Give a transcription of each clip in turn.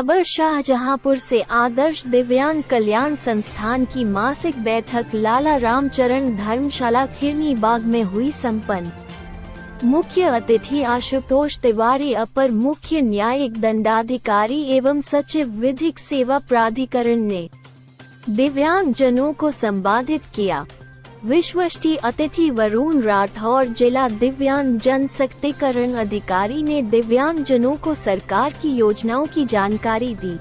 खबर शाहजहांपुर से आदर्श दिव्यांग कल्याण संस्थान की मासिक बैठक लाला रामचरण धर्मशाला खिरनी बाग में हुई संपन्न। मुख्य अतिथि आशुतोष तिवारी, अपर मुख्य न्यायिक दंडाधिकारी एवं सचिव विधिक सेवा प्राधिकरण ने दिव्यांग जनों को संबोधित किया। विशिष्ट अतिथि वरुण राठौर, जिला दिव्यांग जन सशक्तिकरण अधिकारी ने दिव्यांग जनों को सरकार की योजनाओं की जानकारी दी।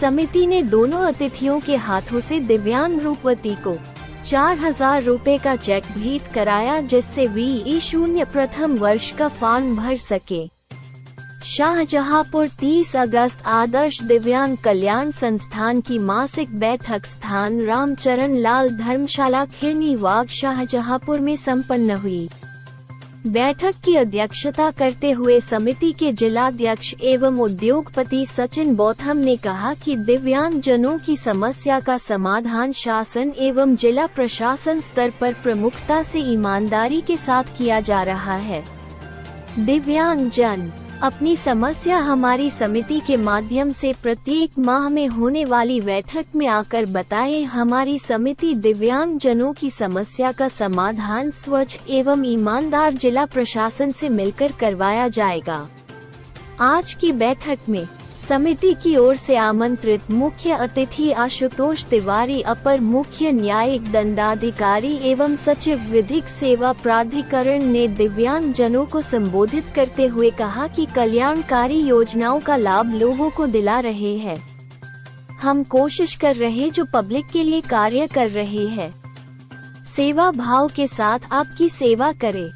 समिति ने दोनों अतिथियों के हाथों से दिव्यांग रूपवती को 4000 रुपए का चेक भेंट कराया, जिससे VE0 प्रथम वर्ष का फॉर्म भर सके। शाहजहांपुर 30 अगस्त आदर्श दिव्यांग कल्याण संस्थान की मासिक बैठक स्थान रामचरण लाल धर्मशाला खिरनी बाग शाहजहांपुर में संपन्न हुई। बैठक की अध्यक्षता करते हुए समिति के जिलाध्यक्ष एवं उद्योगपति सचिन बौथम ने कहा कि दिव्यांग जनों की समस्या का समाधान शासन एवं जिला प्रशासन स्तर पर प्रमुखता से ईमानदारी के साथ किया जा रहा है। दिव्यांग जन अपनी समस्या हमारी समिति के माध्यम से प्रत्येक माह में होने वाली बैठक में आकर बताएं। हमारी समिति दिव्यांग जनों की समस्या का समाधान स्वच्छ एवं ईमानदार जिला प्रशासन से मिलकर करवाया जाएगा। आज की बैठक में समिति की ओर से आमंत्रित मुख्य अतिथि आशुतोष तिवारी, अपर मुख्य न्यायिक दंडाधिकारी एवं सचिव विधिक सेवा प्राधिकरण ने दिव्यांग जनों को संबोधित करते हुए कहा कि कल्याणकारी योजनाओं का लाभ लोगों को दिला रहे हैं। हम कोशिश कर रहे जो पब्लिक के लिए कार्य कर रहे हैं। सेवा भाव के साथ आपकी सेवा करें।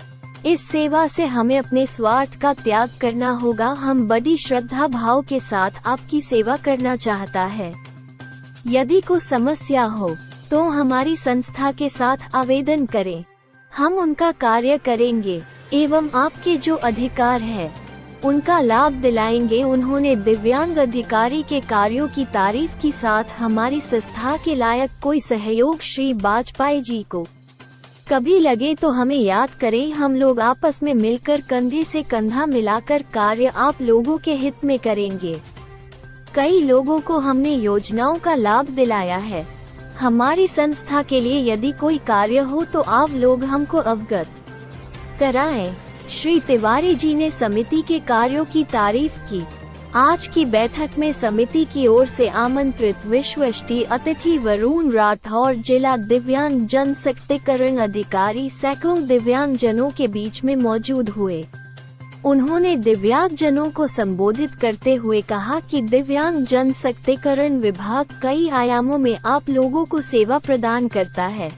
इस सेवा से हमें अपने स्वार्थ का त्याग करना होगा। हम बड़ी श्रद्धा भाव के साथ आपकी सेवा करना चाहता है। यदि कोई समस्या हो तो हमारी संस्था के साथ आवेदन करें, हम उनका कार्य करेंगे एवं आपके जो अधिकार है उनका लाभ दिलाएंगे। उन्होंने दिव्यांग अधिकारी के कार्यों की तारीफ की साथ हमारी संस्था के लायक कोई सहयोग श्री वाजपेयी जी को कभी लगे तो हमें याद करें। हम लोग आपस में मिलकर कंधे से कंधा मिलाकर कार्य आप लोगों के हित में करेंगे। कई लोगों को हमने योजनाओं का लाभ दिलाया है। हमारी संस्था के लिए यदि कोई कार्य हो तो आप लोग हमको अवगत कराएं। श्री तिवारी जी ने समिति के कार्यों की तारीफ की। आज की बैठक में समिति की ओर से आमंत्रित विशिष्ट अतिथि वरुण राठौर, जिला दिव्यांग जन सशक्तिकरण अधिकारी, सैकड़ों दिव्यांग जनों के बीच में मौजूद हुए। उन्होंने दिव्यांग जनों को संबोधित करते हुए कहा कि दिव्यांग जन सशक्तिकरण विभाग कई आयामों में आप लोगों को सेवा प्रदान करता है,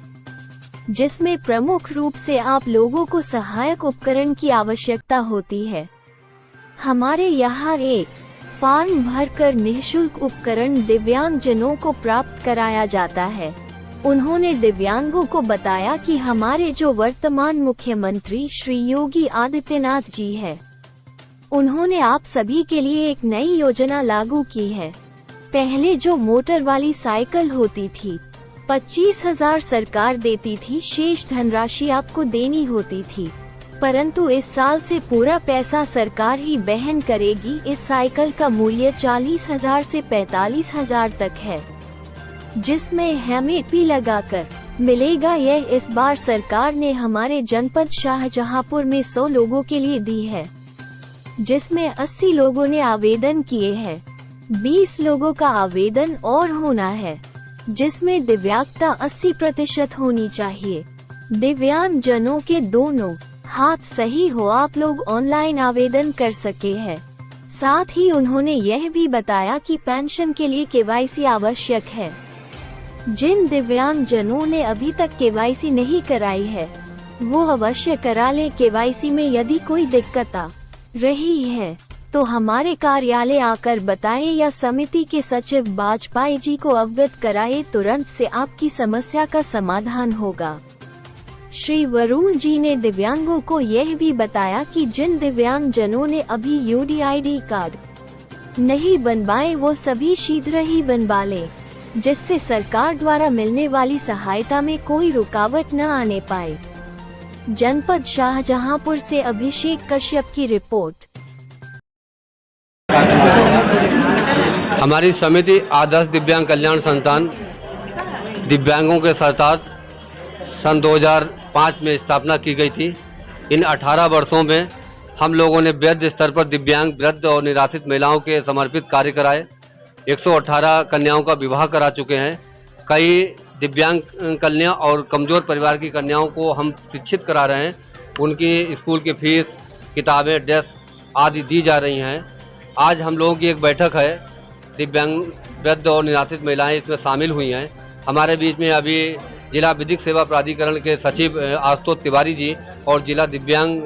जिसमें प्रमुख रूप से आप लोगों को सहायक उपकरण की आवश्यकता होती है। हमारे यहाँ एक फॉर्म भरकर निःशुल्क उपकरण दिव्यांग जनों को प्राप्त कराया जाता है। उन्होंने दिव्यांगों को बताया कि हमारे जो वर्तमान मुख्यमंत्री श्री योगी आदित्यनाथ जी है, उन्होंने आप सभी के लिए एक नई योजना लागू की है। पहले जो मोटर वाली साइकिल होती थी 25,000 सरकार देती थी, शेष धनराशि आपको देनी होती थी, परंतु इस साल से पूरा पैसा सरकार ही वहन करेगी। इस साइकिल का मूल्य 40,000 से 45,000 तक है, जिसमें हेलमेट भी लगाकर मिलेगा। यह इस बार सरकार ने हमारे जनपद शाहजहांपुर में 100 लोगों के लिए दी है, जिसमें 80 लोगों ने आवेदन किए हैं। 20 लोगों का आवेदन और होना है, जिसमें दिव्यांगता 80% होनी चाहिए। दिव्यांग जनों के दोनों हाथ सही हो, आप लोग ऑनलाइन आवेदन कर सके हैं। साथ ही उन्होंने यह भी बताया कि पेंशन के लिए KYC आवश्यक है। जिन दिव्यांग जनों ने अभी तक KYC नहीं कराई है वो अवश्य करा ले। KYC में यदि कोई दिक्कत आ रही है तो हमारे कार्यालय आकर बताएं या समिति के सचिव वाजपेयी जी को अवगत कराएं। तुरंत से आपकी समस्या का समाधान होगा। श्री वरुण जी ने दिव्यांगों को यह भी बताया कि जिन दिव्यांग जनों ने अभी UDID कार्ड नहीं बनवाए वो सभी शीघ्र ही बनवा लें, जिससे सरकार द्वारा मिलने वाली सहायता में कोई रुकावट न आने पाए। जनपद शाहजहांपुर से अभिषेक कश्यप की रिपोर्ट। हमारी समिति आदर्श दिव्यांग कल्याण संस्थान दिव्यांगों के साथ सन 2005 में स्थापना की गई थी। इन 18 वर्षों में हम लोगों ने वृद्ध स्तर पर दिव्यांग, वृद्ध और निराश्रित महिलाओं के समर्पित कार्य कराए। 118 कन्याओं का विवाह करा चुके हैं। कई दिव्यांग कन्या और कमज़ोर परिवार की कन्याओं को हम शिक्षित करा रहे हैं। उनकी स्कूल की फीस, किताबें, डेस्क आदि दी जा रही हैं। आज हम लोगों की एक बैठक है। दिव्यांग, वृद्ध और निराश्रित महिलाएं इसमें शामिल हुई हैं। हमारे बीच में अभी जिला विधिक सेवा प्राधिकरण के सचिव आशुतोष तिवारी जी और जिला दिव्यांग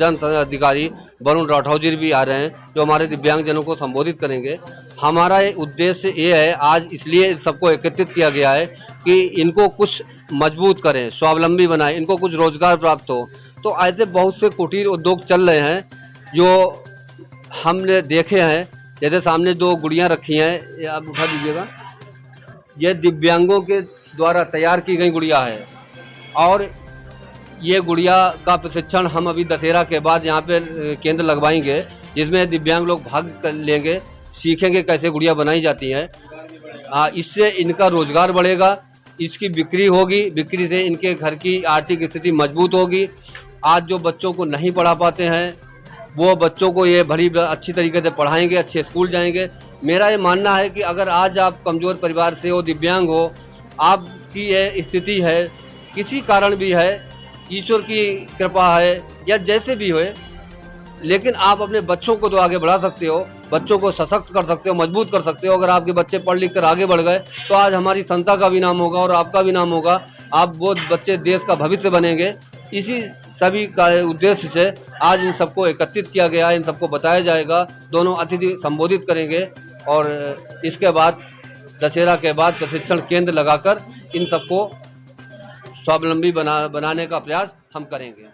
जन अधिकारी वरुण राठौर जी भी आ रहे हैं, जो हमारे दिव्यांगजनों को संबोधित करेंगे। हमारा उद्देश्य ये है, आज इसलिए सबको एकत्रित किया गया है कि इनको कुछ मजबूत करें, स्वावलंबी बनाएं, इनको कुछ रोजगार प्राप्त हो। तो ऐसे बहुत से कुटीर उद्योग चल रहे हैं जो हमने देखे हैं। जैसे सामने जो गुड़ियाँ रखी हैं, ये आप उठा दीजिएगा, ये दिव्यांगों के द्वारा तैयार की गई गुड़िया है। और ये गुड़िया का प्रशिक्षण हम अभी दशहरा के बाद यहाँ पे केंद्र लगवाएंगे, जिसमें दिव्यांग लोग भाग लेंगे, सीखेंगे कैसे गुड़िया बनाई जाती है। इससे इनका रोजगार बढ़ेगा, इसकी बिक्री होगी, बिक्री से इनके घर की आर्थिक स्थिति मजबूत होगी। आज जो बच्चों को नहीं पढ़ा पाते हैं, वो बच्चों को ये भली अच्छी तरीके से पढ़ाएंगे, अच्छे स्कूल जाएंगे। मेरा ये मानना है कि अगर आज आप कमज़ोर परिवार से हो, दिव्यांग हो, आपकी ये स्थिति है, किसी कारण भी है, ईश्वर की कृपा है या जैसे भी हो, लेकिन आप अपने बच्चों को तो आगे बढ़ा सकते हो, बच्चों को सशक्त कर सकते हो, मजबूत कर सकते हो। अगर आपके बच्चे पढ़ लिख कर आगे बढ़ गए तो आज हमारी संस्था का भी नाम होगा और आपका भी नाम होगा। आप वो बच्चे देश का भविष्य बनेंगे। इसी सभी का उद्देश्य से आज इन सबको एकत्रित किया गया है, इन सबको बताया जाएगा। दोनों अतिथि संबोधित करेंगे और इसके बाद दशहरा के बाद प्रशिक्षण केंद्र लगाकर इन सबको स्वावलंबी बनाने का प्रयास हम करेंगे।